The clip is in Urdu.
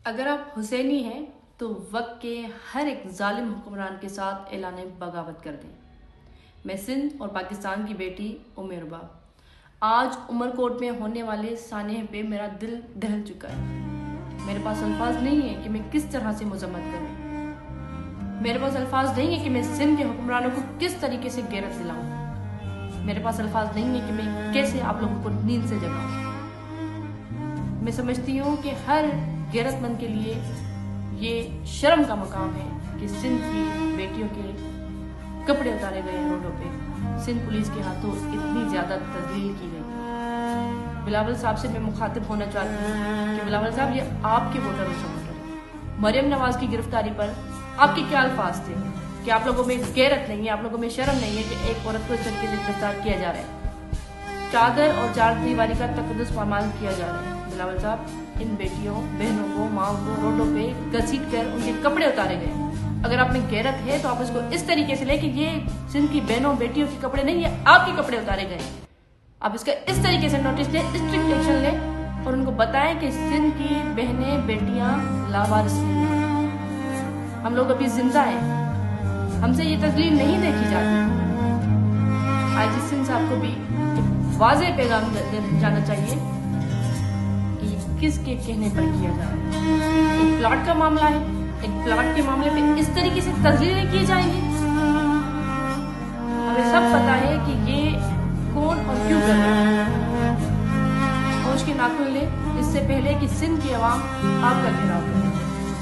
اگر آپ حسینی ہیں تو وقت کے ہر ایک ظالم حکمران کے ساتھ اعلان بغاوت کر دیں۔ میں سندھ اور پاکستان کی بیٹی ربا آج عمر کوٹ میں ہونے والے سانحے پہ میرا دل دہل چکا ہے۔ میرے پاس الفاظ نہیں ہے کہ میں کس طرح سے مذمت کروں۔ میرے پاس الفاظ نہیں ہے کہ میں سندھ کے حکمرانوں کو کس طریقے سے غیرت دلاؤں۔ میرے پاس الفاظ نہیں ہے کہ میں کیسے آپ لوگوں کو نیند سے جگاؤں۔ میں سمجھتی ہوں کہ ہر غیرت مند کے لیے یہ شرم کا مقام ہے کہ سندھ کی بیٹیوں کے کپڑے اتارے گئے ہیں روڈوں پہ، سندھ پولیس کے ہاتھوں اتنی زیادہ تذلیل کی گئی۔ بلاول صاحب سے میں مخاطب ہونا چاہتی ہوں کہ بلاول صاحب یہ آپ کے ووٹر اور سپورٹر ہیں۔ مریم نواز کی گرفتاری پر آپ کے کیا الفاظ تھے کہ آپ لوگوں میں غیرت نہیں ہے، آپ لوگوں میں شرم نہیں ہے کہ ایک عورت کو اس طریقے سے گرفتار کیا جا رہا ہے، چادر اور چار دیواری کا تقدس پامال کیا جا رہا ہے۔ بلاول صاحب، ان بیٹیوں بہنوں کو ماؤں کو روڈوں پہ گھسیٹ کر ان کے کپڑے اتارے گئے۔ اگر آپ میں غیرت ہے تو آپ اس کو اس طریقے سے لیں کہ یہ سندھ کی بہنوں بیٹیوں کے کپڑے نہیں، یہ آپ کے کپڑے اتارے گئے۔ آپ اس کا اس طریقے سے نوٹس لیں، اسٹرکٹ ایکشن لیں اور ان کو بتائیں کہ سندھ کی بہنیں بیٹیاں لاوارث نہیں ہیں، ہم لوگ ابھی زندہ ہیں، ہم سے یہ تذلیل نہیں دیکھی جاتی۔ آئی جی سندھ صاحب کو بھی ایک واضح پیغام جانا چاہیے کہ یہ کس کے کہنے پر کیا جا رہا ہے۔ ایک پلاٹ کا معاملہ ہے، ایک پلاٹ کے معاملے پہ اس طریقے سے تذلیلیں کی جائیں گی۔ ہمیں سب پتا ہے کہ یہ کون اور کیوں کر رہا ہے۔ ہوش کے ناخن لیں اس سے پہلے کہ سندھ کی عوام آپ کا گھیراؤ کرے۔